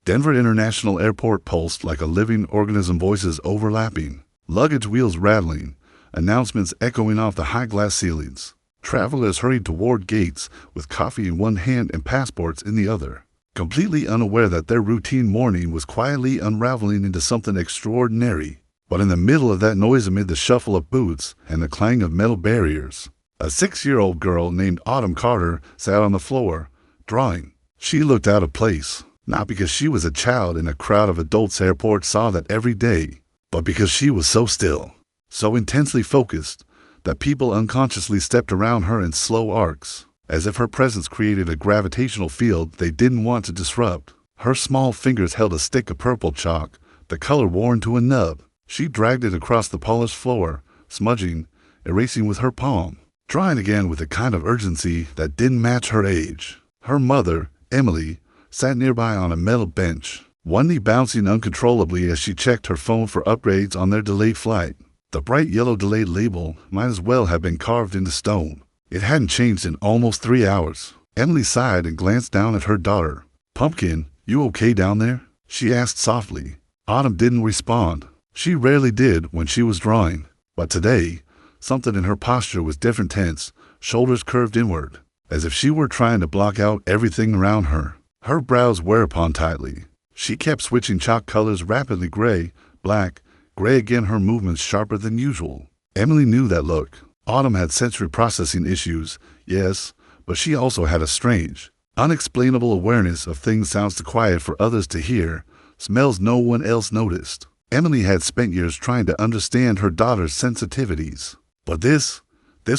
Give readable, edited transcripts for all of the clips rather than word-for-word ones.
Denver International Airport pulsed like a living organism, voices overlapping, luggage wheels rattling, announcements echoing off the high glass ceilings. Travelers hurried toward gates with coffee in one hand and passports in the other, completely unaware that their routine morning was quietly unraveling into something extraordinary. But in the middle of that noise, amid the shuffle of boots and the clang of metal barriers, a 6-year-old girl named Autumn Carter sat on the floor, drawing. She looked out of place, not because she was a child in a crowd of adults airports saw that every day, but because she was so still, so intensely focused, that people unconsciously stepped around her in slow arcs, as if her presence created a gravitational field they didn't want to disrupt. Her small fingers held a stick of purple chalk, the color worn to a nub. She dragged it across the polished floor, smudging, erasing with her palm, drawing again with a kind of urgency that didn't match her age. Her mother, Emily, sat nearby on a metal bench, one knee bouncing uncontrollably as she checked her phone for upgrades on their delayed flight. The bright yellow delayed label might as well have been carved into stone. It hadn't changed in almost 3 hours. Emily sighed and glanced down at her daughter. "Pumpkin, you okay down there?" she asked softly. Autumn didn't respond. She rarely did when she was drawing, but today, something in her posture was different, tense, shoulders curved inward, as if she were trying to block out everything around her. Her brows were upon tightly. She kept switching chalk colors rapidly, gray, black, gray again, her movements sharper than usual. Emily knew that look. Autumn had sensory processing issues, yes, but she also had a strange, unexplainable awareness of things, sounds too quiet for others to hear, smells no one else noticed. Emily had spent years trying to understand her daughter's sensitivities, but this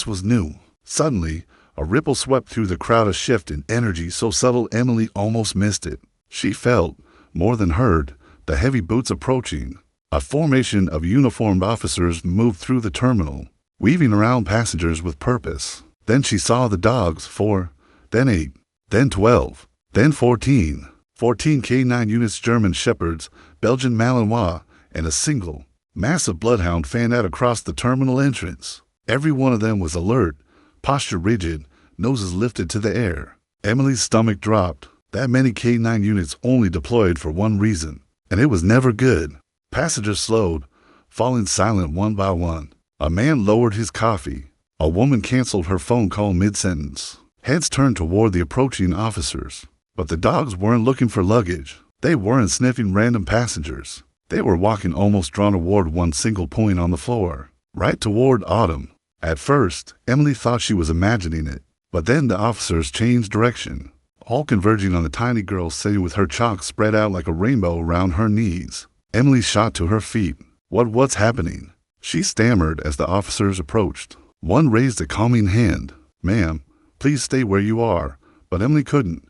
was new. Suddenly, a ripple swept through the crowd, a shift in energy so subtle Emily almost missed it. She felt, more than heard, the heavy boots approaching. A formation of uniformed officers moved through the terminal, weaving around passengers with purpose. Then she saw the dogs, 4, then 8, then 12, then 14. 14 K9 units, German Shepherds, Belgian Malinois, and a single, massive bloodhound fanned out across the terminal entrance. Every one of them was alert, posture rigid, noses lifted to the air. Emily's stomach dropped. That many K9 units only deployed for one reason, and it was never good. Passengers slowed, falling silent one by one. A man lowered his coffee. A woman canceled her phone call mid-sentence. Heads turned toward the approaching officers. But the dogs weren't looking for luggage. They weren't sniffing random passengers. They were walking almost drawn toward one single point on the floor, right toward Autumn. At first, Emily thought she was imagining it, but then the officers changed direction, all converging on the tiny girl sitting with her chalk spread out like a rainbow around her knees. Emily shot to her feet. What's happening?" she stammered as the officers approached. One raised a calming hand. "Ma'am, please stay where you are," but Emily couldn't.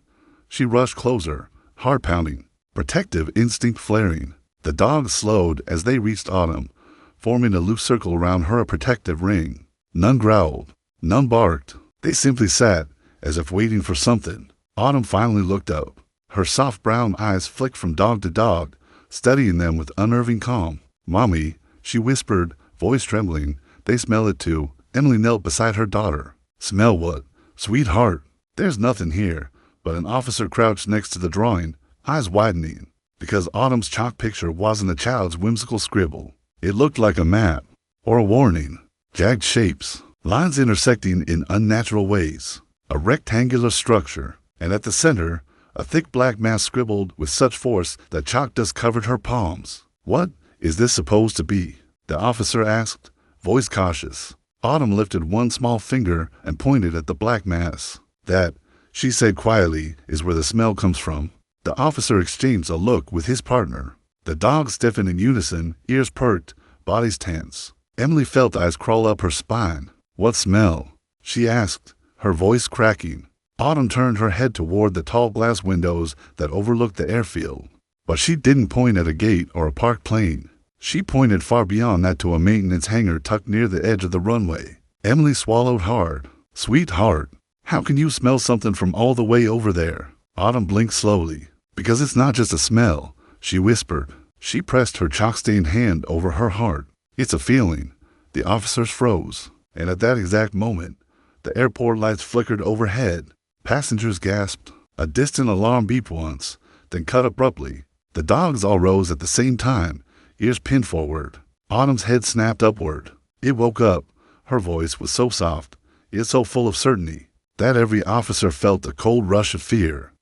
She rushed closer, heart pounding, protective instinct flaring. The dogs slowed as they reached Autumn, forming a loose circle around her, a protective ring. None growled, none barked. They simply sat, as if waiting for something. Autumn finally looked up. Her soft brown eyes flicked from dog to dog, studying them with unnerving calm. "Mommy," she whispered, voice trembling. "They smell it too." Emily knelt beside her daughter. "Smell what?" "Sweetheart, there's nothing here." But an officer crouched next to the drawing, eyes widening, because Autumn's chalk picture wasn't a child's whimsical scribble. It looked like a map, or a warning. Jagged shapes, lines intersecting in unnatural ways. A rectangular structure, and at the center, a thick black mass scribbled with such force that chalk dust covered her palms. "What is this supposed to be?" the officer asked, voice cautious. Autumn lifted one small finger and pointed at the black mass. "That," she said quietly, "is where the smell comes from." The officer exchanged a look with his partner. The dogs stiffened in unison, ears perked, bodies tense. Emily felt eyes crawl up her spine. "What smell?" she asked, her voice cracking. Autumn turned her head toward the tall glass windows that overlooked the airfield. But she didn't point at a gate or a parked plane. She pointed far beyond that to a maintenance hangar tucked near the edge of the runway. Emily swallowed hard. "Sweetheart, how can you smell something from all the way over there?" Autumn blinked slowly. "Because it's not just a smell," she whispered. She pressed her chalk-stained hand over her heart. "It's a feeling." The officers froze, and at that exact moment, the airport lights flickered overhead. Passengers gasped. A distant alarm beeped once, then cut abruptly. The dogs all rose at the same time, ears pinned forward. Autumn's head snapped upward. It woke up. Her voice was so soft, yet so full of certainty, that every officer felt a cold rush of fear.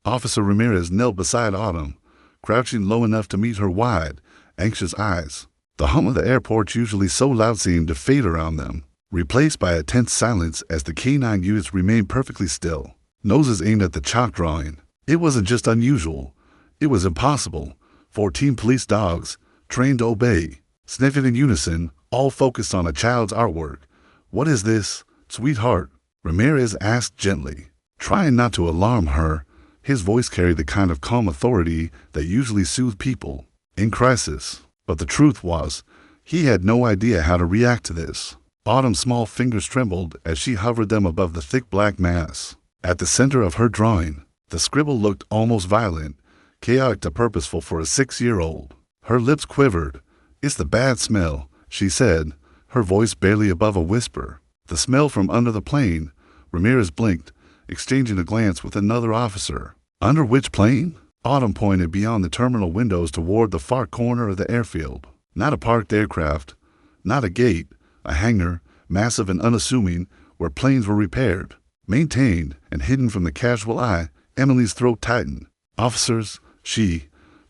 Officer Ramirez knelt beside Autumn, crouching low enough to meet her wide, anxious eyes. The hum of the airport, usually so loud, seemed to fade around them, replaced by a tense silence as the K-9 units remained perfectly still, noses aimed at the chalk drawing. It wasn't just unusual. It was impossible. 14 police dogs, trained to obey, sniffing in unison, all focused on a child's artwork. "What is this, sweetheart?" Ramirez asked gently, trying not to alarm her. His voice carried the kind of calm authority that usually soothed people in crisis. But the truth was, he had no idea how to react to this. Autumn's small fingers trembled as she hovered them above the thick black mass. At the center of her drawing, the scribble looked almost violent, chaotic to purposeful for a 6-year-old. Her lips quivered. "It's the bad smell," she said, her voice barely above a whisper. "The smell from under the plane." Ramirez blinked, exchanging a glance with another officer. "Under which plane?" Autumn pointed beyond the terminal windows toward the far corner of the airfield. Not a parked aircraft, not a gate, a hangar, massive and unassuming, where planes were repaired, maintained, and hidden from the casual eye. Emily's throat tightened. "Officers, she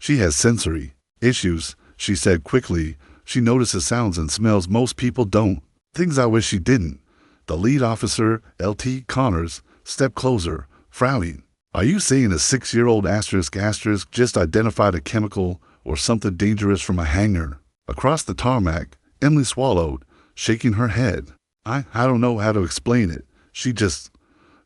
has sensory issues," she said quickly. "She notices sounds and smells most people don't. Things I wish she didn't." The lead officer, L.T. Connors, stepped closer, frowning. "Are you saying a 6-year-old *** just identified a chemical or something dangerous from a hangar?" Across the tarmac, Emily swallowed, shaking her head. I don't know how to explain it. She just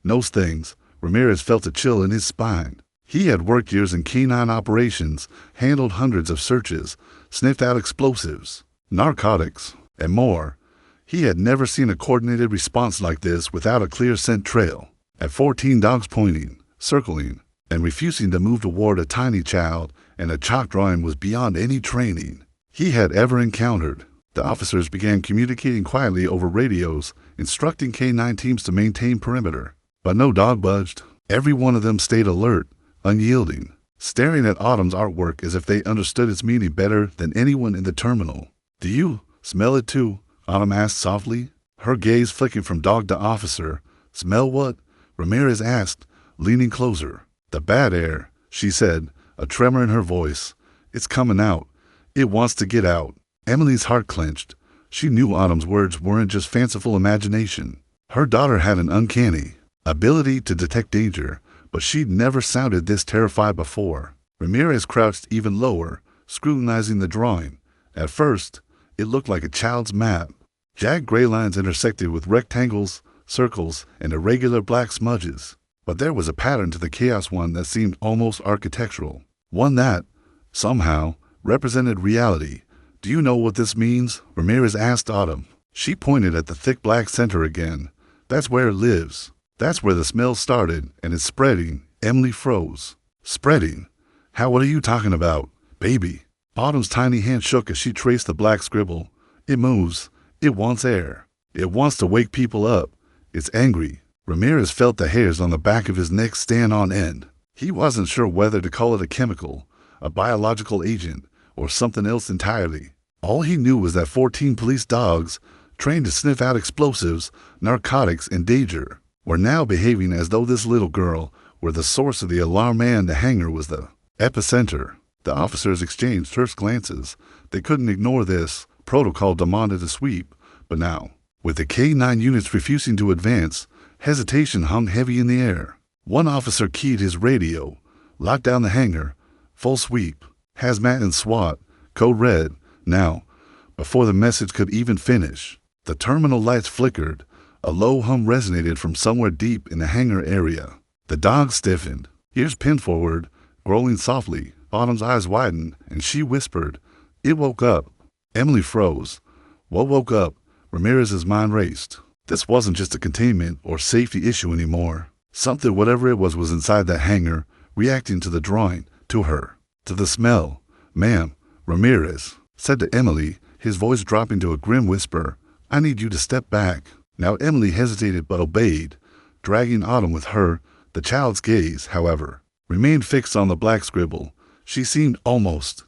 knows things." Ramirez felt a chill in his spine. He had worked years in K-9 operations, handled hundreds of searches, sniffed out explosives, narcotics, and more. He had never seen a coordinated response like this without a clear scent trail. At 14 dogs pointing, circling, and refusing to move toward a tiny child, and a chalk drawing was beyond any training he had ever encountered. The officers began communicating quietly over radios, instructing K-9 teams to maintain perimeter. But no dog budged. Every one of them stayed alert, unyielding, staring at Autumn's artwork as if they understood its meaning better than anyone in the terminal. "Do you smell it too?" Autumn asked softly, her gaze flicking from dog to officer. "Smell what?" Ramirez asked, leaning closer. "The bad air," she said, a tremor in her voice. "It's coming out. It wants to get out." Emily's heart clenched. She knew Autumn's words weren't just fanciful imagination. Her daughter had an uncanny ability to detect danger, but she'd never sounded this terrified before. Ramirez crouched even lower, scrutinizing the drawing. At first, it looked like a child's map. Jagged gray lines intersected with rectangles, circles, and irregular black smudges. But there was a pattern to the chaos, one that seemed almost architectural. One that, somehow, represented reality. "Do you know what this means?" Ramirez asked Autumn. She pointed at the thick black center again. "That's where it lives. That's where the smell started, and it's spreading." Emily froze. "Spreading? How? What are you talking about, baby?" Autumn's tiny hand shook as she traced the black scribble. "It moves. It wants air. It wants to wake people up. It's angry." Ramirez felt the hairs on the back of his neck stand on end. He wasn't sure whether to call it a chemical, a biological agent, or something else entirely. All he knew was that 14 police dogs, trained to sniff out explosives, narcotics, and danger, were now behaving as though this little girl were the source of the alarm and the hangar was the epicenter. The officers exchanged terse glances. They couldn't ignore this. Protocol demanded a sweep. But now, with the K-9 units refusing to advance, hesitation hung heavy in the air. One officer keyed his radio, locked down the hangar. "Full sweep. Hazmat and SWAT. Code red. Now." Before the message could even finish, the terminal lights flickered. A low hum resonated from somewhere deep in the hangar area. The dogs stiffened, ears pinned forward, growling softly. Autumn's eyes widened, and she whispered, "It woke up." Emily froze. What woke up? Ramirez's mind raced. This wasn't just a containment or safety issue anymore. Something, whatever it was inside that hangar, reacting to the drawing, to her, to the smell. "Ma'am," Ramirez said to Emily, his voice dropping to a grim whisper, "I need you to step back." Now Emily hesitated but obeyed, dragging Autumn with her. The child's gaze, however, remained fixed on the black scribble. She seemed almost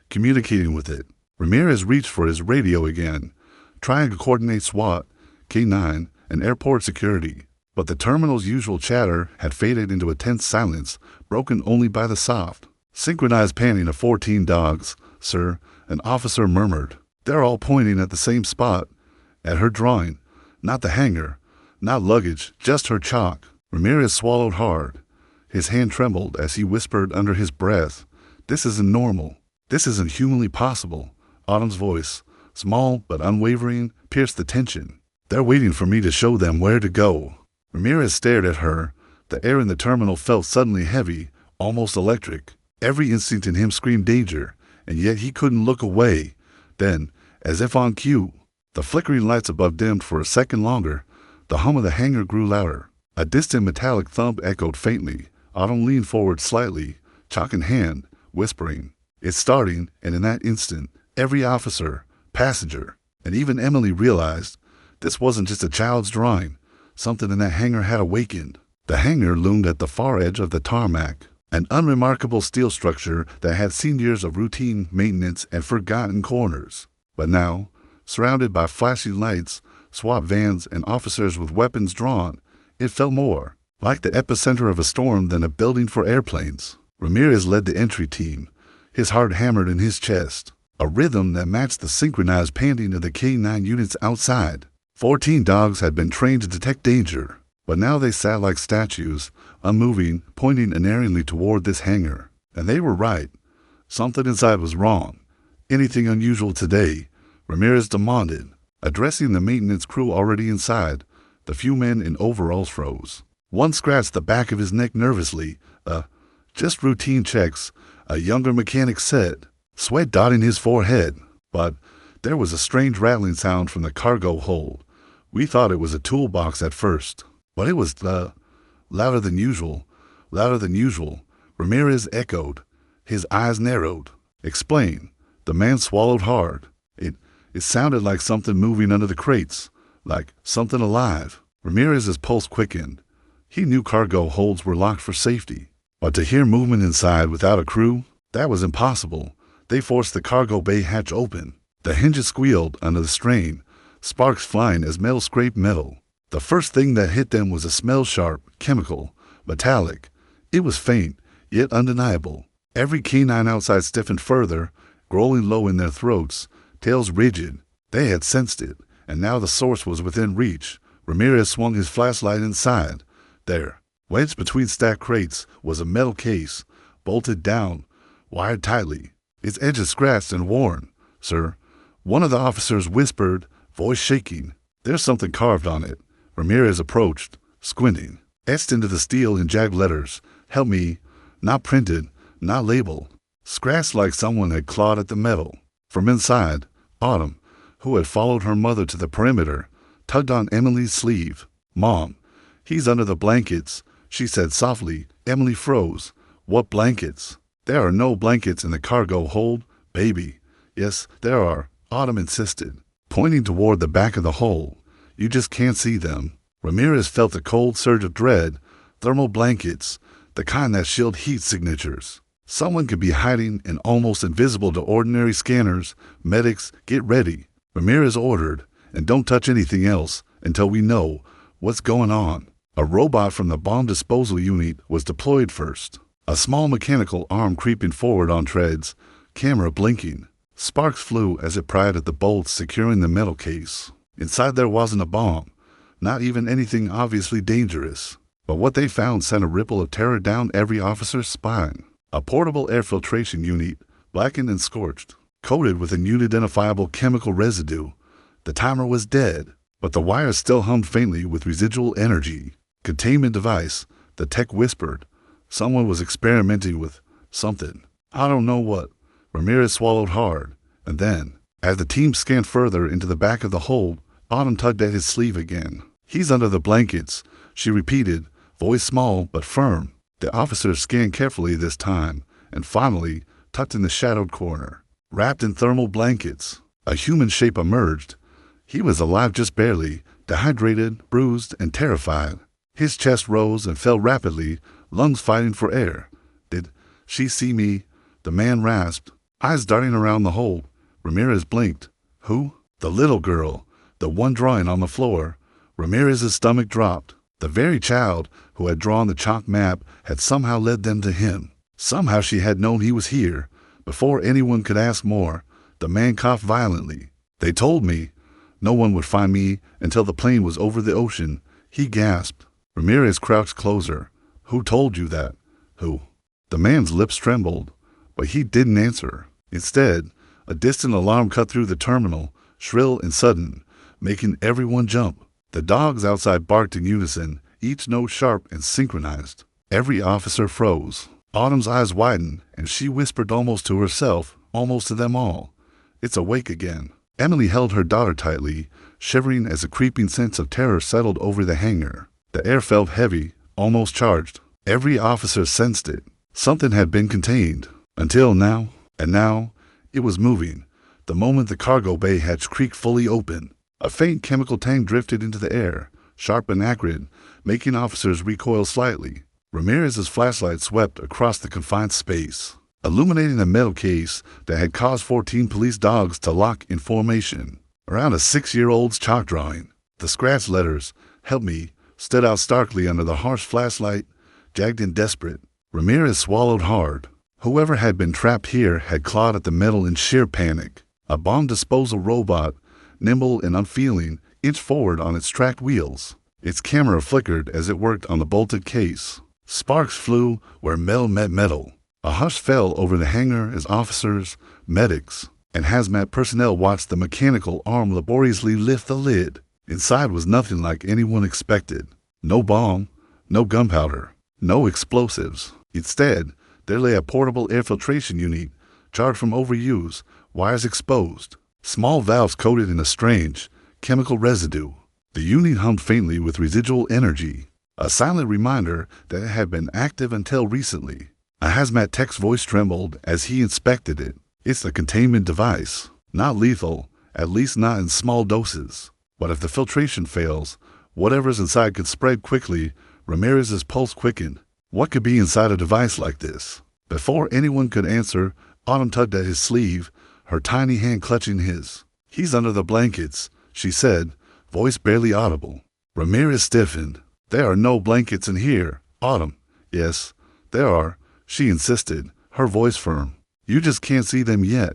communicating with it. Ramirez reached for his radio again, trying to coordinate SWAT, K9, and airport security. But the terminal's usual chatter had faded into a tense silence, broken only by the soft, synchronized panting of 14 dogs. "Sir," an officer murmured. "They're all pointing at the same spot, at her drawing. Not the hangar, not luggage, just her chalk." Ramirez swallowed hard. His hand trembled as he whispered under his breath, "This isn't normal. This isn't humanly possible." Autumn's voice, small but unwavering, pierced the tension. "They're waiting for me to show them where to go." Ramirez stared at her. The air in the terminal felt suddenly heavy, almost electric. Every instinct in him screamed danger, and yet he couldn't look away. Then, as if on cue, the flickering lights above dimmed for a second longer. The hum of the hangar grew louder. A distant metallic thump echoed faintly. Autumn leaned forward slightly, chalk in hand, whispering, "It's starting," and in that instant, every officer, passenger, and even Emily realized this wasn't just a child's drawing. Something in that hangar had awakened. The hangar loomed at the far edge of the tarmac, an unremarkable steel structure that had seen years of routine maintenance and forgotten corners. But now, surrounded by flashing lights, SWAT vans, and officers with weapons drawn, it felt more like the epicenter of a storm than a building for airplanes. Ramirez led the entry team, his heart hammered in his chest, a rhythm that matched the synchronized panting of the K9 units outside. 14 dogs had been trained to detect danger, but now they sat like statues, unmoving, pointing unerringly toward this hangar. And they were right. Something inside was wrong. "Anything unusual today?" Ramirez demanded. Addressing the maintenance crew already inside, the few men in overalls froze. One scratched the back of his neck nervously. Just routine checks," a younger mechanic said, sweat dotting his forehead. But there was a strange rattling sound from the cargo hold. "We thought it was a toolbox at first, but it was louder than usual, louder than usual," Ramirez echoed. His eyes narrowed. "Explain." The man swallowed hard. It sounded like something moving under the crates, like something alive." Ramirez's pulse quickened. He knew cargo holds were locked for safety, but to hear movement inside without a crew, that was impossible. They forced the cargo bay hatch open. The hinges squealed under the strain, sparks flying as metal scraped metal. The first thing that hit them was a smell sharp, chemical, metallic. It was faint, yet undeniable. Every K9 outside stiffened further, growling low in their throats, tails rigid. They had sensed it, and now the source was within reach. Ramirez swung his flashlight inside. There, wedged between stacked crates, was a metal case, bolted down, wired tightly, its edges scratched and worn. "Sir," one of the officers whispered, voice shaking. "There's something carved on it." Ramirez approached, squinting. Etched into the steel in jagged letters, "Help me." Not printed, not labeled. Scratched like someone had clawed at the metal. From inside, Autumn, who had followed her mother to the perimeter, tugged on Emily's sleeve. "Mom, he's under the blankets," she said softly. Emily froze. "What blankets?" "There are no blankets in the cargo hold, baby." "Yes, there are," Autumn insisted, pointing toward the back of the hold. "You just can't see them." Ramirez felt a cold surge of dread. Thermal blankets, the kind that shield heat signatures. Someone could be hiding and almost invisible to ordinary scanners. "Medics, get ready," Ramirez ordered, "and don't touch anything else until we know what's going on." A robot from the bomb disposal unit was deployed first. A small mechanical arm creeping forward on treads, camera blinking. Sparks flew as it pried at the bolts securing the metal case. Inside there wasn't a bomb, not even anything obviously dangerous. But what they found sent a ripple of terror down every officer's spine. A portable air filtration unit, blackened and scorched, coated with an unidentifiable chemical residue. The timer was dead, but the wires still hummed faintly with residual energy. "Containment device," the tech whispered. Someone was experimenting with something. "I don't know what." Ramirez swallowed hard. And then, as the team scanned further into the back of the hold, Autumn tugged at his sleeve again. "He's under the blankets," she repeated, voice small but firm. The officers scanned carefully this time, and finally, tucked in the shadowed corner, wrapped in thermal blankets, a human shape emerged. He was alive just barely, dehydrated, bruised, and terrified. His chest rose and fell rapidly, lungs fighting for air. "Did she see me?" the man rasped, eyes darting around the hole. Ramirez blinked. Who? The little girl, the one drawing on the floor. Ramirez's stomach dropped. The very child who had drawn the chalk map had somehow led them to him. Somehow she had known he was here. Before anyone could ask more, the man coughed violently. They told me no one would find me until the plane was over the ocean, he gasped. Ramirez crouched closer. Who told you that? Who? The man's lips trembled, but he didn't answer. Instead, a distant alarm cut through the terminal, shrill and sudden, making everyone jump. The dogs outside barked in unison, each note sharp and synchronized. Every officer froze. Autumn's eyes widened, and she whispered almost to herself, almost to them all. It's awake again. Emily held her daughter tightly, shivering as a creeping sense of terror settled over the hangar. The air felt heavy, almost charged. Every officer sensed it. Something had been contained. Until now. And now, it was moving. The moment the cargo bay hatch creaked fully open, a faint chemical tang drifted into the air, sharp and acrid, making officers recoil slightly. Ramirez's flashlight swept across the confined space, illuminating a metal case that had caused 14 police dogs to lock in formation. Around a 6-year-old's chalk drawing, the scratched letters, "Help me," stood out starkly under the harsh flashlight, jagged and desperate. Ramirez swallowed hard. Whoever had been trapped here had clawed at the metal in sheer panic. A bomb disposal robot, nimble and unfeeling, inched forward on its tracked wheels. Its camera flickered as it worked on the bolted case. Sparks flew where metal met metal. A hush fell over the hangar as officers, medics, and hazmat personnel watched the mechanical arm laboriously lift the lid. Inside was nothing like anyone expected. No bomb, no gunpowder, no explosives. Instead, there lay a portable air filtration unit, charred from overuse, wires exposed, small valves coated in a strange, chemical residue. The unit hummed faintly with residual energy, a silent reminder that it had been active until recently. A hazmat tech's voice trembled as he inspected it. It's the containment device. Not lethal, at least not in small doses. But if the filtration fails, whatever's inside could spread quickly. Ramirez's pulse quickened. What could be inside a device like this? Before anyone could answer, Autumn tugged at his sleeve, her tiny hand clutching his. He's under the blankets, she said, voice barely audible. Ramirez stiffened. There are no blankets in here, Autumn. Yes, there are, she insisted, her voice firm. You just can't see them yet.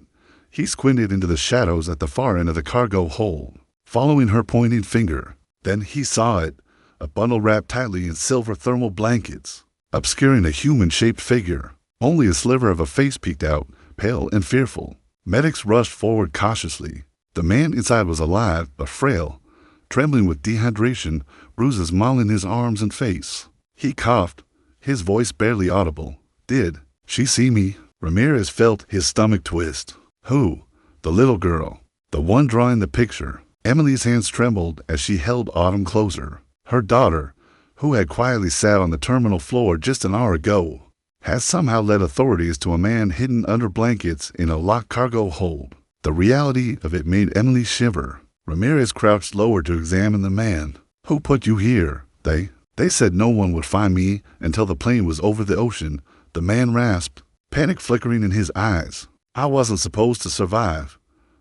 He squinted into the shadows at the far end of the cargo hold, following her pointing finger. Then he saw it, a bundle wrapped tightly in silver thermal blankets, obscuring a human-shaped figure. Only a sliver of a face peeked out, pale and fearful. Medics rushed forward cautiously. The man inside was alive, but frail, trembling with dehydration, bruises mauling his arms and face. He coughed, his voice barely audible. Did she see me? Ramirez felt his stomach twist. Who? The little girl, the one drawing the picture. Emily's hands trembled as she held Autumn closer. Her daughter, who had quietly sat on the terminal floor just an hour ago, had somehow led authorities to a man hidden under blankets in a locked cargo hold. The reality of it made Emily shiver. Ramirez crouched lower to examine the man. Who put you here? They said no one would find me until the plane was over the ocean, the man rasped, panic flickering in his eyes. I wasn't supposed to survive.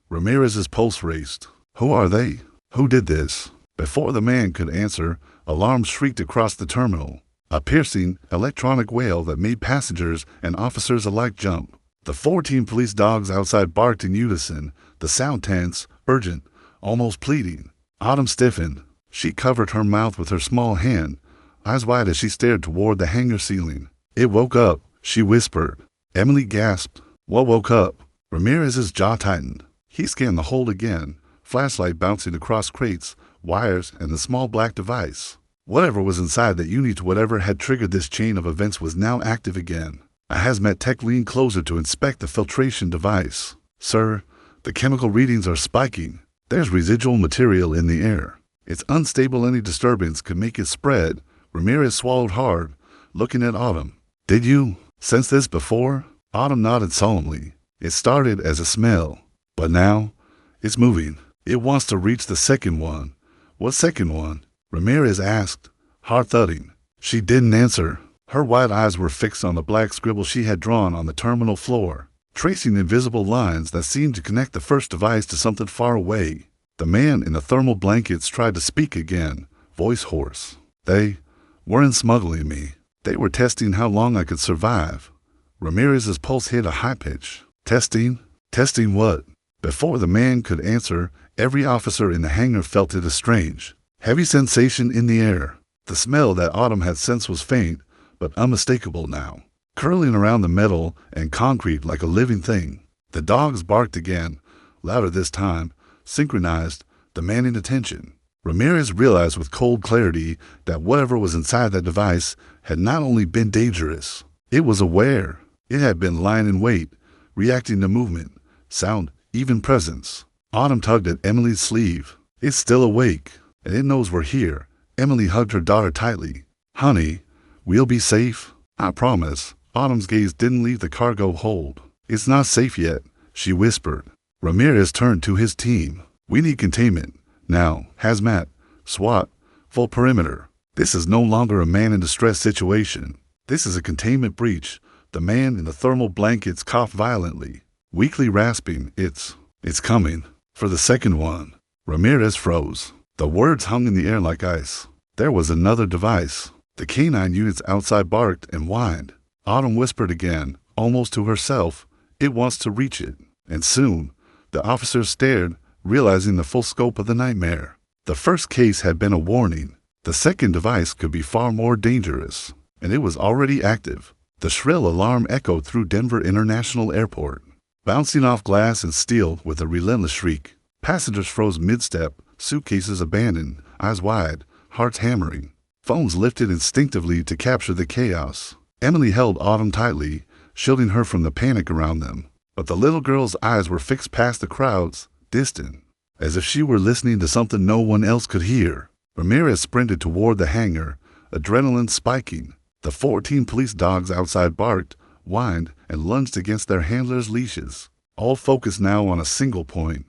Ramirez's pulse raced. Who are they? Who did this? Before the man could answer, alarms shrieked across the terminal, a piercing, electronic wail that made passengers and officers alike jump. The 14 police dogs outside barked in unison, the sound tense, urgent, almost pleading. Autumn stiffened. She covered her mouth with her small hand, eyes wide as she stared toward the hangar ceiling. It woke up, she whispered. Emily gasped. What woke up? Ramirez's jaw tightened. He scanned the hold again, flashlight bouncing across crates, wires, and the small black device. Whatever was inside that unit, whatever had triggered this chain of events, was now active again. A hazmat tech leaned closer to inspect the filtration device. Sir, the chemical readings are spiking. There's residual material in the air. It's unstable. Any disturbance could make it spread. Ramirez swallowed hard, looking at Autumn. Did you sense this before? Autumn nodded solemnly. It started as a smell, but now it's moving. It wants to reach the second one. What second one? Ramirez asked, heart thudding. She didn't answer. Her wide eyes were fixed on the black scribble she had drawn on the terminal floor, tracing invisible lines that seemed to connect the first device to something far away. The man in the thermal blankets tried to speak again, voice hoarse. They weren't smuggling me. They were testing how long I could survive. Ramirez's pulse hit a high pitch. Testing? Testing what? Before the man could answer, every officer in the hangar felt it a strange, heavy sensation in the air. The smell that Autumn had sensed was faint, but unmistakable now, curling around the metal and concrete like a living thing. The dogs barked again, louder this time, synchronized, demanding attention. Ramirez realized with cold clarity that whatever was inside that device had not only been dangerous, it was aware. It had been lying in wait, reacting to movement, sound, even presence. Autumn tugged at Emily's sleeve. It's still awake, and it knows we're here. Emily hugged her daughter tightly. Honey, we'll be safe. I promise. Autumn's gaze didn't leave the cargo hold. It's not safe yet, she whispered. Ramirez turned to his team. We need containment. Now, hazmat, SWAT, full perimeter. This is no longer a man-in-distress situation. This is a containment breach. The man in the thermal blankets coughed violently, weakly rasping, It's coming. For the second one. Ramirez froze. The words hung in the air like ice. There was another device. The canine units outside barked and whined. Autumn whispered again, almost to herself, it wants to reach it. And soon, the officers stared, realizing the full scope of the nightmare. The first case had been a warning. The second device could be far more dangerous, and it was already active. The shrill alarm echoed through Denver International Airport, bouncing off glass and steel with a relentless shriek. Passengers froze mid-step, suitcases abandoned, eyes wide, hearts hammering. Phones lifted instinctively to capture the chaos. Emily held Autumn tightly, shielding her from the panic around them. But the little girl's eyes were fixed past the crowds, distant, as if she were listening to something no one else could hear. Ramirez sprinted toward the hangar, adrenaline spiking. The 14 police dogs outside barked, whined, and lunged against their handlers' leashes, all focused now on a single point,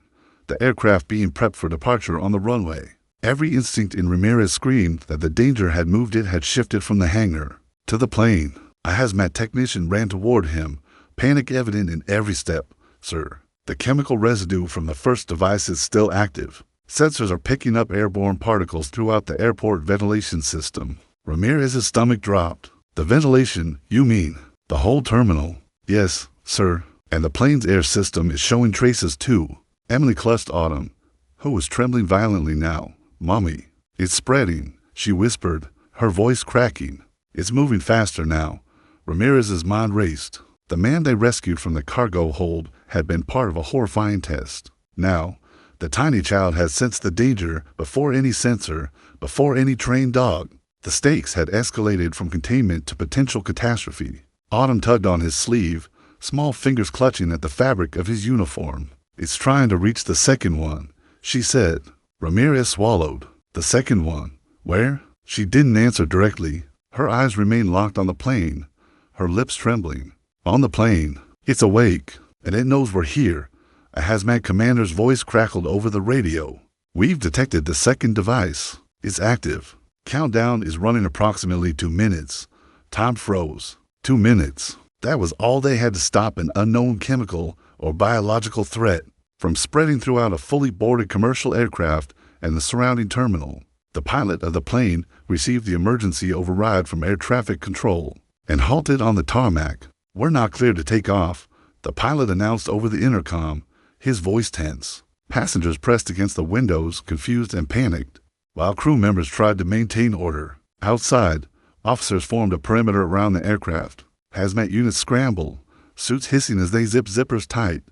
the aircraft being prepped for departure on the runway. Every instinct in Ramirez screamed that the danger had moved. It had shifted from the hangar to the plane. A hazmat technician ran toward him, panic evident in every step. Sir, the chemical residue from the first device is still active. Sensors are picking up airborne particles throughout the airport ventilation system. Ramirez's stomach dropped. The ventilation, you mean? The whole terminal? Yes, sir. And the plane's air system is showing traces too. Emily clutched Autumn, who was trembling violently now. Mommy, it's spreading, she whispered, her voice cracking. It's moving faster now. Ramirez's mind raced. The man they rescued from the cargo hold had been part of a horrifying test. Now, the tiny child had sensed the danger before any sensor, before any trained dog. The stakes had escalated from containment to potential catastrophe. Autumn tugged on his sleeve, small fingers clutching at the fabric of his uniform. It's trying to reach the second one, she said. Ramirez swallowed. The second one. Where? She didn't answer directly. Her eyes remained locked on the plane, her lips trembling. On the plane. It's awake, and it knows we're here. A hazmat commander's voice crackled over the radio. We've detected the second device. It's active. Countdown is running approximately 2 minutes. Time froze. 2 minutes. That was all they had to stop an unknown chemical or biological threat from spreading throughout a fully boarded commercial aircraft and the surrounding terminal. The pilot of the plane received the emergency override from air traffic control and halted on the tarmac. We're not clear to take off, the pilot announced over the intercom, his voice tense. Passengers pressed against the windows, confused and panicked, while crew members tried to maintain order. Outside, officers formed a perimeter around the aircraft. Hazmat units scrambled, suits hissing as they zipped zippers tight,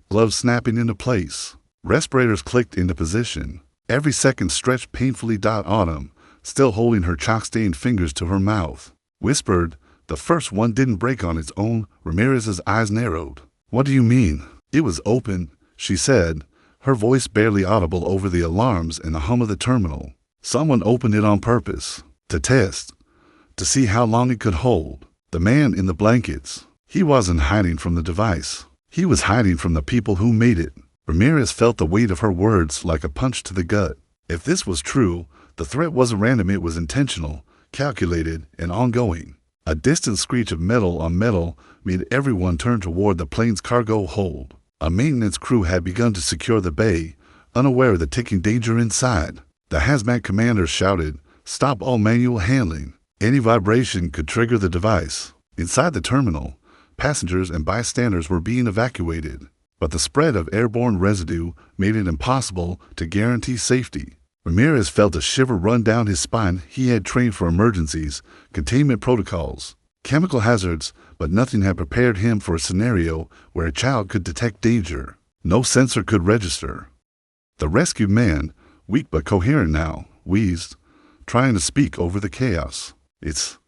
gloves snapping into place. Respirators clicked into position. Every second stretched painfully. Autumn, still holding her chalk-stained fingers to her mouth, whispered, the first one didn't break on its own. Ramirez's eyes narrowed. What do you mean? It was open, she said, her voice barely audible over the alarms and the hum of the terminal. Someone opened it on purpose, to test, to see how long it could hold. The man in the blankets, he wasn't hiding from the device. He was hiding from the people who made it. Ramirez felt the weight of her words like a punch to the gut. If this was true, the threat wasn't random, it was intentional, calculated, and ongoing. A distant screech of metal on metal made everyone turn toward the plane's cargo hold. A maintenance crew had begun to secure the bay, unaware of the ticking danger inside. The hazmat commander shouted, "Stop all manual handling. Any vibration could trigger the device." Inside the terminal, passengers and bystanders were being evacuated, but the spread of airborne residue made it impossible to guarantee safety. Ramirez felt a shiver run down his spine. He had trained for emergencies, containment protocols, chemical hazards, but nothing had prepared him for a scenario where a child could detect danger. No sensor could register. The rescued man, weak but coherent now, wheezed, trying to speak over the chaos. It's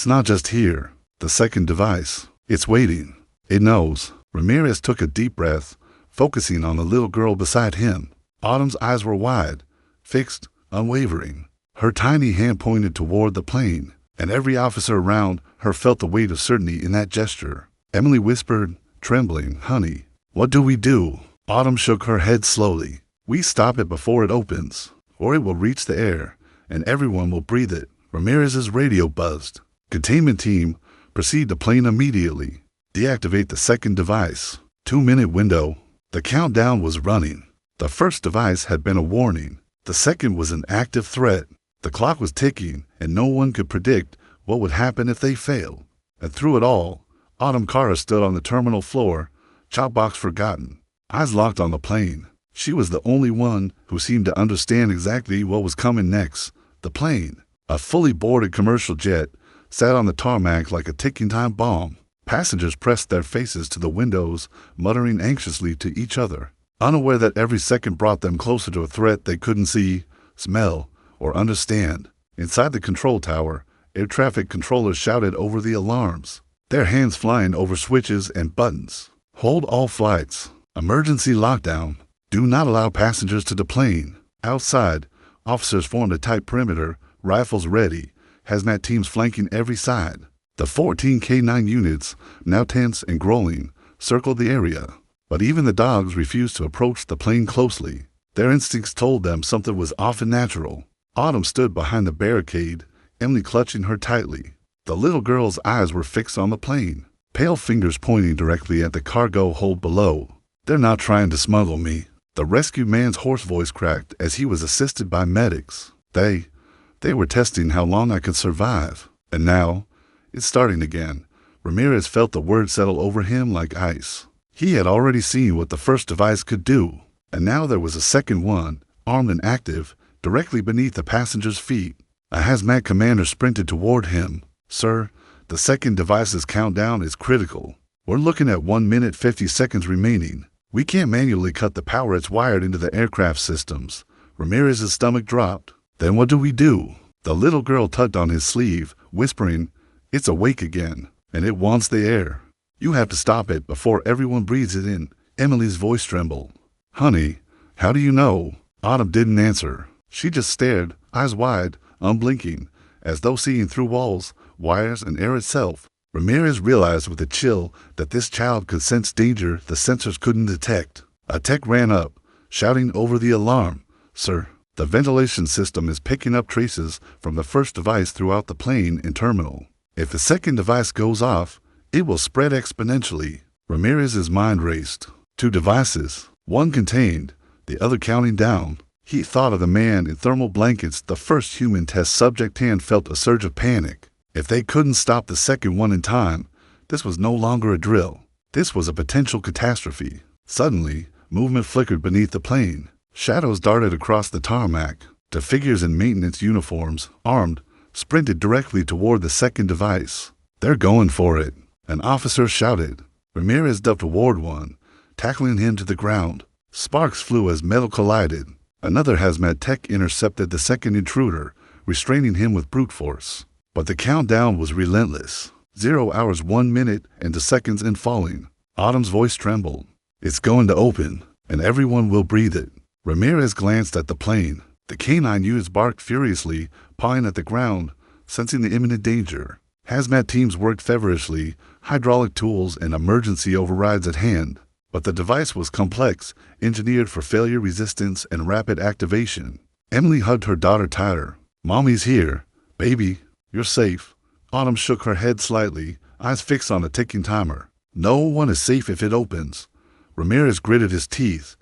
not just here. The second device. It's waiting. It knows." Ramirez took a deep breath, focusing on the little girl beside him. Autumn's eyes were wide, fixed, unwavering. Her tiny hand pointed toward the plane, and every officer around her felt the weight of certainty in that gesture. Emily whispered, trembling, "Honey, what do we do?" Autumn shook her head slowly. "We stop it before it opens, or it will reach the air, and everyone will breathe it." Ramirez's radio buzzed. "Containment team, proceed to plane immediately. Deactivate the second device. 2-minute window." The countdown was running. The first device had been a warning. The second was an active threat. The clock was ticking, and no one could predict what would happen if they failed. And through it all, Autumn Carter stood on the terminal floor, chop box forgotten, eyes locked on the plane. She was the only one who seemed to understand exactly what was coming next. The plane, a fully boarded commercial jet, sat on the tarmac like a ticking time bomb. Passengers pressed their faces to the windows, muttering anxiously to each other, unaware that every second brought them closer to a threat they couldn't see, smell, or understand. Inside the control tower, air traffic controllers shouted over the alarms, their hands flying over switches and buttons. "Hold all flights. Emergency lockdown. Do not allow passengers to deplane." Outside, officers formed a tight perimeter, rifles ready, hazmat teams flanking every side. The 14 K-9 units, now tense and growling, circled the area. But even the dogs refused to approach the plane closely. Their instincts told them something was off and natural. Autumn stood behind the barricade, Emily clutching her tightly. The little girl's eyes were fixed on the plane, pale fingers pointing directly at the cargo hold below. "They're not trying to smuggle me." The rescued man's hoarse voice cracked as he was assisted by medics. They were testing how long I could survive. And now, it's starting again. Ramirez felt the words settle over him like ice. He had already seen what the first device could do, and now there was a second one, armed and active, directly beneath the passenger's feet. A hazmat commander sprinted toward him. "Sir, the second device's countdown is critical. We're looking at 1 minute 50 seconds remaining. We can't manually cut the power it's wired into the aircraft systems." Ramirez's stomach dropped. "Then what do we do?" The little girl tugged on his sleeve, whispering, "It's awake again, and it wants the air. You have to stop it before everyone breathes it in." Emily's voice trembled. "Honey, how do you know?" Autumn didn't answer. She just stared, eyes wide, unblinking, as though seeing through walls, wires, and air itself. Ramirez realized with a chill that this child could sense danger the sensors couldn't detect. A tech ran up, shouting over the alarm, "Sir, the ventilation system is picking up traces from the first device throughout the plane and terminal. If the second device goes off, it will spread exponentially." Ramirez's mind raced. 2 devices, one contained, the other counting down. He thought of the man in thermal blankets. The first human test subject hand felt a surge of panic. If they couldn't stop the second one in time, this was no longer a drill. This was a potential catastrophe. Suddenly, movement flickered beneath the plane. Shadows darted across the tarmac. The figures in maintenance uniforms, armed, sprinted directly toward the second device. "They're going for it," an officer shouted. Ramirez ducked toward one, tackling him to the ground. Sparks flew as metal collided. Another hazmat tech intercepted the second intruder, restraining him with brute force. But the countdown was relentless. 0 hours 1 minute and 2 seconds in falling. Autumn's voice trembled. "It's going to open, and everyone will breathe it." Ramirez glanced at the plane. The K-9 units barked furiously, pawing at the ground, sensing the imminent danger. Hazmat teams worked feverishly, hydraulic tools and emergency overrides at hand. But the device was complex, engineered for failure resistance and rapid activation. Emily hugged her daughter tighter. "Mommy's here. Baby, you're safe. Autumn shook her head slightly, eyes fixed on a ticking timer. No one is safe if it opens. Ramirez gritted his teeth,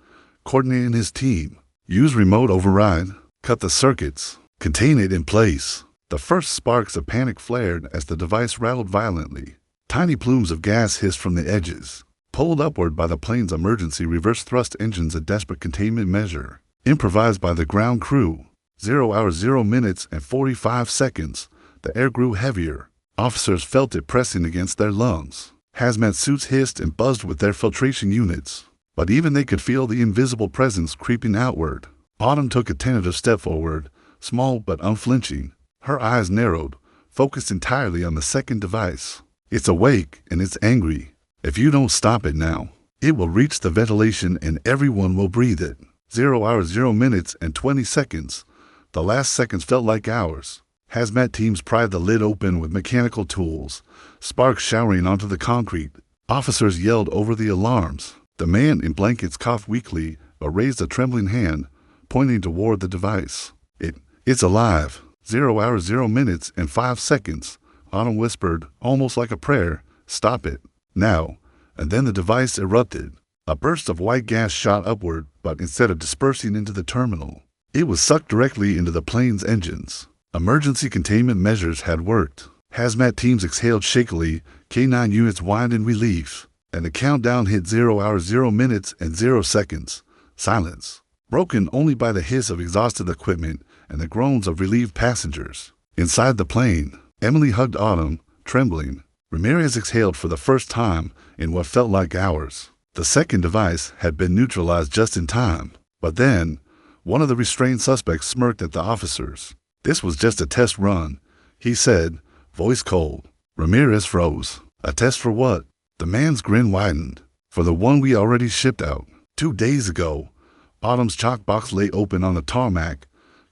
coordinating his team. Use remote override. Cut the circuits. Contain it in place. The first sparks of panic flared as the device rattled violently. Tiny plumes of gas hissed from the edges. Pulled upward by the plane's emergency reverse thrust engines, a desperate containment measure. Improvised by the ground crew. 0 hours 0 minutes and 45 seconds. The air grew heavier. Officers felt it pressing against their lungs. Hazmat suits hissed and buzzed with their filtration units. But even they could feel the invisible presence creeping outward. Autumn took a tentative step forward, small but unflinching. Her eyes narrowed, focused entirely on the second device. It's awake and it's angry. If you don't stop it now, it will reach the ventilation and everyone will breathe it. 0 hours 0 minutes and 20 seconds. The last seconds felt like hours. Hazmat teams pried the lid open with mechanical tools, sparks showering onto the concrete. Officers yelled over the alarms. The man in blankets coughed weakly, but raised a trembling hand, pointing toward the device. It's alive. 0 hours 0 minutes and 5 seconds. Autumn whispered, almost like a prayer, "Stop it. Now." And then the device erupted. A burst of white gas shot upward, but instead of dispersing into the terminal, it was sucked directly into the plane's engines. Emergency containment measures had worked. Hazmat teams exhaled shakily, K9 units whined in relief, and the countdown hit 0 hours 0 minutes and 0 seconds. Silence, broken only by the hiss of exhausted equipment and the groans of relieved passengers. Inside the plane, Emily hugged Autumn, trembling. Ramirez exhaled for the first time in what felt like hours. The second device had been neutralized just in time. But then, one of the restrained suspects smirked at the officers. "This was just a test run," he said, voice cold. Ramirez froze. "A test for what?" The man's grin widened. "For the one we already shipped out. 2 days ago." Autumn's chalk box lay open on the tarmac.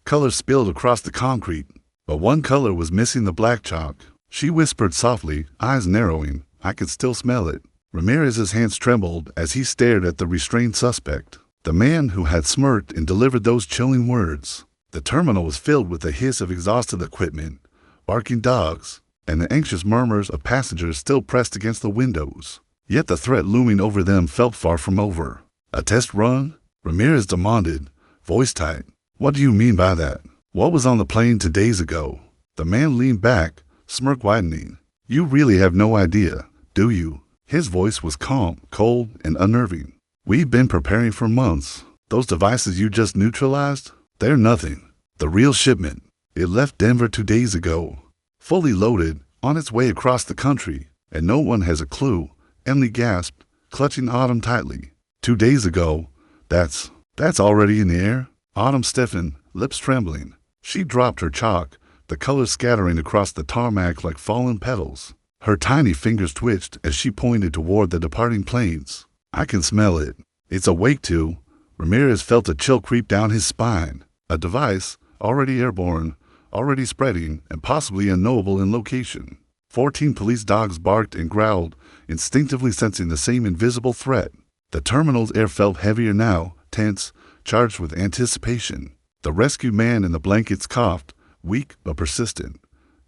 Color spilled across the concrete. But one color was missing, the black chalk. She whispered softly, eyes narrowing. I could still smell it. Ramirez's hands trembled as he stared at the restrained suspect, the man who had smirked and delivered those chilling words. The terminal was filled with the hiss of exhausted equipment, barking dogs, and the anxious murmurs of passengers still pressed against the windows. Yet the threat looming over them felt far from over. "A test run?" Ramirez demanded, voice tight. "What do you mean by that? What was on the plane 2 days ago?" The man leaned back, smirk widening. "You really have no idea, do you?" His voice was calm, cold, and unnerving. "We've been preparing for months. Those devices you just neutralized, they're nothing. The real shipment, it left Denver 2 days ago, fully loaded, on its way across the country, and no one has a clue." Emily gasped, clutching Autumn tightly. 2 days ago? That's already in the air?" Autumn stiffened, lips trembling. She dropped her chalk, the colors scattering across the tarmac like fallen petals. Her tiny fingers twitched as she pointed toward the departing planes. "I can smell it. It's awake too." Ramirez felt a chill creep down his spine. A device, already airborne, already spreading, and possibly unknowable in location. 14 police dogs barked and growled, instinctively sensing the same invisible threat. The terminal's air felt heavier now, tense, charged with anticipation. The rescued man in the blankets coughed, weak but persistent.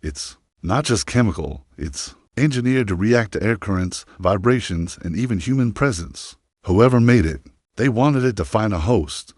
"It's not just chemical, it's engineered to react to air currents, vibrations, and even human presence. Whoever made it, they wanted it to find a host."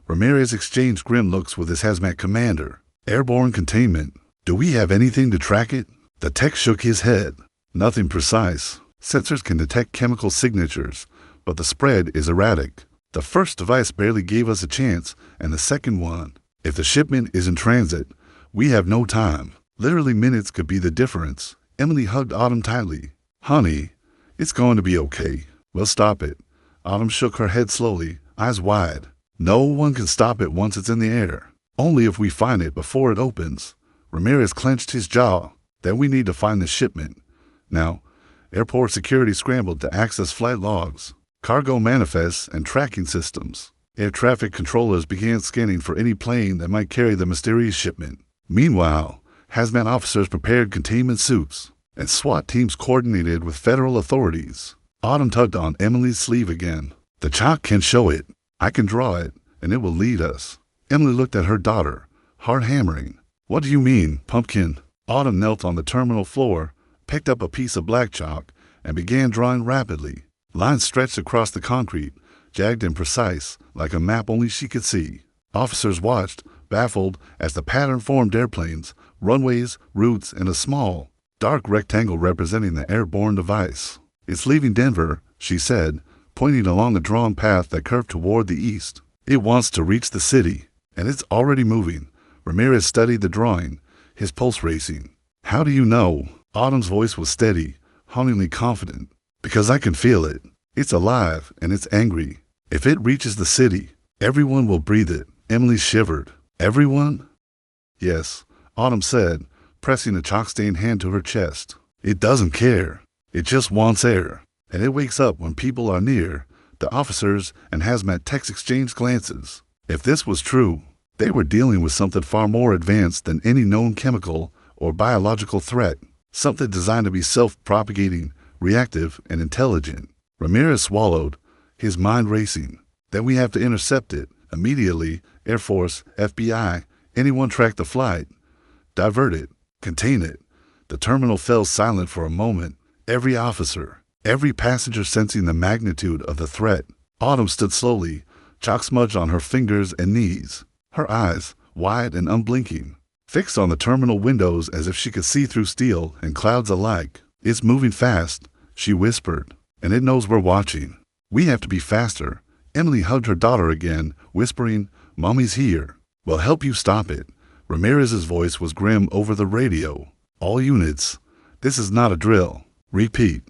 Ramirez exchanged grim looks with his hazmat commander. "Airborne containment. Do we have anything to track it?" The tech shook his head. "Nothing precise. Sensors can detect chemical signatures, but the spread is erratic. The first device barely gave us a chance, and the second one. If the shipment is in transit, we have no time. Literally minutes could be the difference." Emily hugged Autumn tightly. "Honey, it's going to be okay. We'll stop it." Autumn shook her head slowly, eyes wide. "No one can stop it once it's in the air. Only if we find it before it opens." Ramirez clenched his jaw. "Then we need to find the shipment. Now." Airport security scrambled to access flight logs, cargo manifests, and tracking systems. Air traffic controllers began scanning for any plane that might carry the mysterious shipment. Meanwhile, hazmat officers prepared containment suits, and SWAT teams coordinated with federal authorities. Autumn tugged on Emily's sleeve again. "The chalk can show it. I can draw it, and it will lead us." Emily looked at her daughter, heart hammering. "What do you mean, Pumpkin?" Autumn knelt on the terminal floor, picked up a piece of black chalk, and began drawing rapidly. Lines stretched across the concrete, jagged and precise, like a map only she could see. Officers watched, baffled, as the pattern formed airplanes, runways, routes, and a small, dark rectangle representing the airborne device. "It's leaving Denver," she said, pointing along a drawn path that curved toward the east. "It wants to reach the city, and it's already moving." Ramirez studied the drawing, his pulse racing. "How do you know?" Autumn's voice was steady, hauntingly confident. "Because I can feel it. It's alive, and it's angry. If it reaches the city, everyone will breathe it." Emily shivered. "Everyone?" "Yes," Autumn said, pressing a chalk-stained hand to her chest. "It doesn't care. It just wants air. And it wakes up when people are near." The officers and hazmat techs exchanged glances. If this was true, they were dealing with something far more advanced than any known chemical or biological threat. Something designed to be self-propagating, reactive, and intelligent. Ramirez swallowed, his mind racing. "Then we have to intercept it. Immediately. Air Force, FBI, anyone track the flight. Divert it. Contain it." The terminal fell silent for a moment. Every officer, every passenger sensing the magnitude of the threat. Autumn stood slowly, chalk smudged on her fingers and knees. Her eyes, wide and unblinking, fixed on the terminal windows as if she could see through steel and clouds alike. "It's moving fast," she whispered, "and it knows we're watching. We have to be faster." Emily hugged her daughter again, whispering, "Mommy's here. We'll help you stop it." Ramirez's voice was grim over the radio. "All units, this is not a drill. Repeat,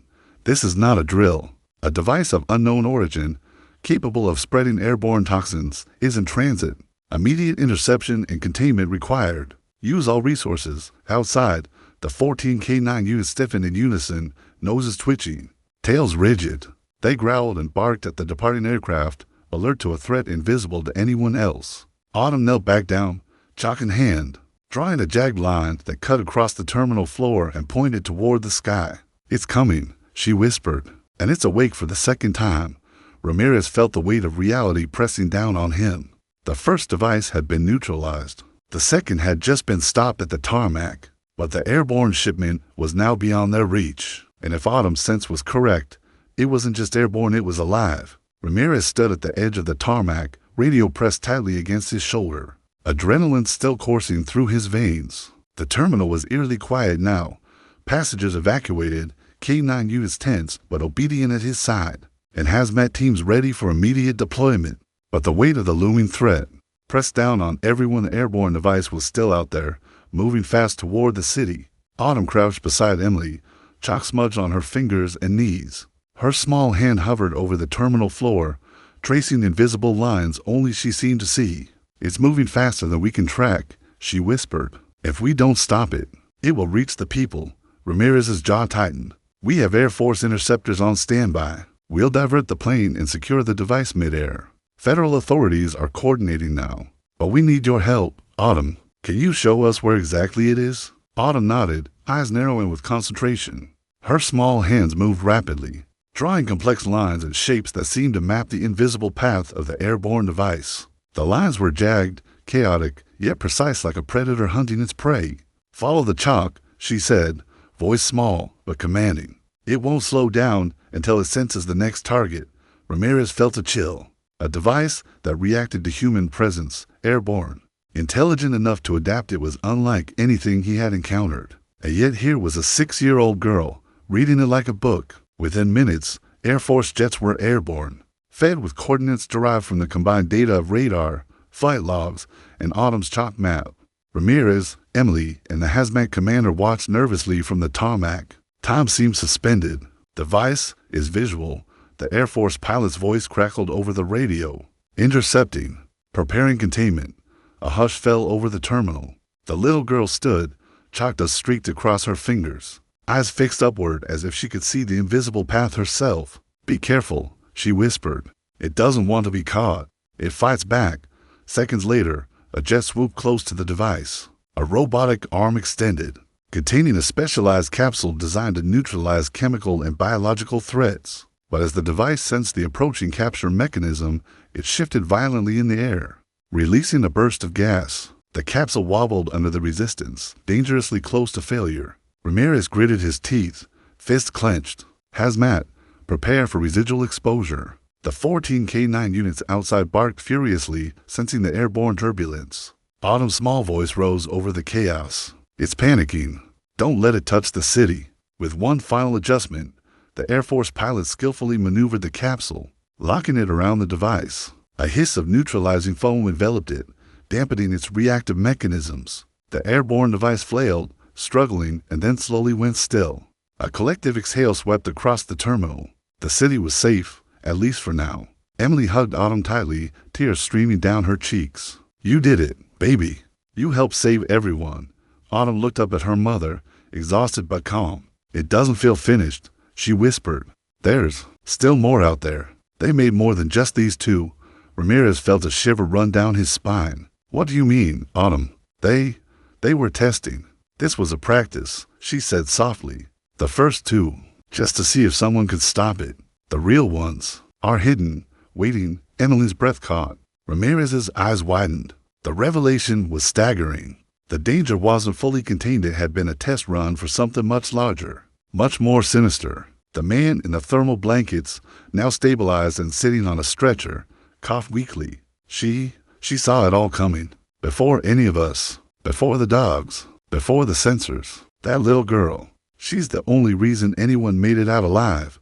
this is not a drill. A device of unknown origin, capable of spreading airborne toxins, is in transit. Immediate interception and containment required. Use all resources." Outside, the 14 K9 units stiffened in unison, noses twitching, tails rigid. They growled and barked at the departing aircraft, alert to a threat invisible to anyone else. Autumn knelt back down, chalk in hand, drawing a jagged line that cut across the terminal floor and pointed toward the sky. "It's coming," she whispered, "and it's awake for the second time." Ramirez felt the weight of reality pressing down on him. The first device had been neutralized. The second had just been stopped at the tarmac. But the airborne shipment was now beyond their reach. And if Autumn's sense was correct, it wasn't just airborne, it was alive. Ramirez stood at the edge of the tarmac, radio pressed tightly against his shoulder. Adrenaline still coursing through his veins. The terminal was eerily quiet now. Passengers evacuated, K9 units tense but obedient at his side, and hazmat teams ready for immediate deployment. But the weight of the looming threat pressed down on everyone. The airborne device was still out there, moving fast toward the city. Autumn crouched beside Emily, chalk smudged on her fingers and knees. Her small hand hovered over the terminal floor, tracing invisible lines only she seemed to see. "It's moving faster than we can track," she whispered. "If we don't stop it, it will reach the people." Ramirez's jaw tightened. "We have Air Force interceptors on standby. We'll divert the plane and secure the device midair. Federal authorities are coordinating now. But we need your help. Autumn, can you show us where exactly it is?" Autumn nodded, eyes narrowing with concentration. Her small hands moved rapidly, drawing complex lines and shapes that seemed to map the invisible path of the airborne device. The lines were jagged, chaotic, yet precise like a predator hunting its prey. "Follow the chalk," she said, voice small but commanding. "It won't slow down until it senses the next target." Ramirez felt a chill. A device that reacted to human presence, airborne. Intelligent enough to adapt, it was unlike anything he had encountered. And yet here was a 6-year-old girl, reading it like a book. Within minutes, Air Force jets were airborne, fed with coordinates derived from the combined data of radar, flight logs, and Autumn's chalk map. Ramirez, Emily, and the hazmat commander watched nervously from the tarmac. Time seemed suspended. "Device is visual." The Air Force pilot's voice crackled over the radio. "Intercepting. Preparing containment." A hush fell over the terminal. The little girl stood, chalk dust streaked across her fingers, eyes fixed upward as if she could see the invisible path herself. "Be careful," she whispered. "It doesn't want to be caught. It fights back." Seconds later, a jet swooped close to the device. A robotic arm extended, containing a specialized capsule designed to neutralize chemical and biological threats. But as the device sensed the approaching capture mechanism, it shifted violently in the air, releasing a burst of gas. The capsule wobbled under the resistance, dangerously close to failure. Ramirez gritted his teeth, fists clenched. Hazmat, prepare for residual exposure. The 14 K9 units outside barked furiously, sensing the airborne turbulence. Autumn's small voice rose over the chaos. It's panicking. Don't let it touch the city. With one final adjustment, the Air Force pilots skillfully maneuvered the capsule, locking it around the device. A hiss of neutralizing foam enveloped it, dampening its reactive mechanisms. The airborne device flailed, struggling, and then slowly went still. A collective exhale swept across the terminal. The city was safe, at least for now. Emily hugged Autumn tightly, tears streaming down her cheeks. You did it, baby. You helped save everyone. Autumn looked up at her mother, exhausted but calm. It doesn't feel finished, she whispered. There's still more out there. They made more than just these two. Ramirez felt a shiver run down his spine. What do you mean, Autumn? They were testing. This was a practice, she said softly. The first two, just to see if someone could stop it. The real ones are hidden, waiting. Emily's breath caught. Ramirez's eyes widened. The revelation was staggering. The danger wasn't fully contained. It had been a test run for something much larger, much more sinister. The man in the thermal blankets, now stabilized and sitting on a stretcher, coughed weakly. She saw it all coming. Before any of us. Before the dogs. Before the sensors. That little girl. She's the only reason anyone made it out alive.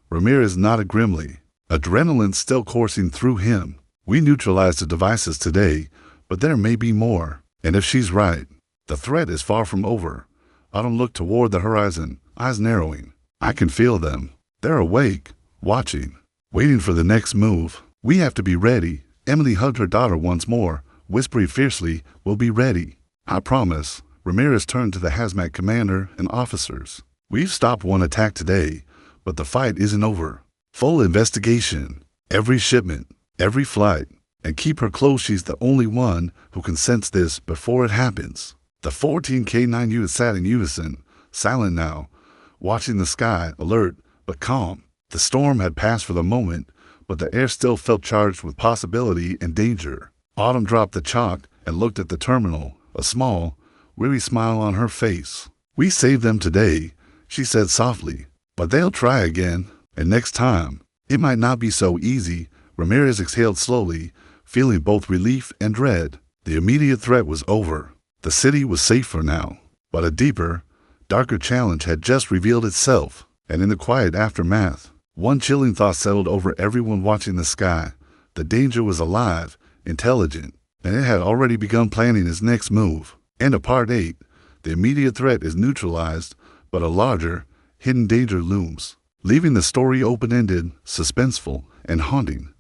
Ramirez nodded grimly, adrenaline still coursing through him. We neutralized the devices today, but there may be more. And if she's right, the threat is far from over. Autumn looked toward the horizon, eyes narrowing. I can feel them. They're awake, watching, waiting for the next move. We have to be ready. Emily hugged her daughter once more, whispering fiercely, we'll be ready. I promise. Ramirez turned to the hazmat commander and officers. We've stopped one attack today, but the fight isn't over. Full investigation. Every shipment, every flight. And keep her close. She's the only one who can sense this before it happens. The 14 K9 units sat in unison, silent now, watching the sky, alert but calm. The storm had passed for the moment, but the air still felt charged with possibility and danger. Autumn dropped the chalk and looked at the terminal, a small, weary smile on her face. We saved them today, she said softly, but they'll try again, and next time, it might not be so easy. Ramirez exhaled slowly, feeling both relief and dread. The immediate threat was over. The city was safe for now. But a deeper, darker challenge had just revealed itself, and in the quiet aftermath, one chilling thought settled over everyone watching the sky. The danger was alive, intelligent, and it had already begun planning its next move. End of Part 8. The immediate threat is neutralized, but a larger, hidden danger looms, leaving the story open-ended, suspenseful, and haunting.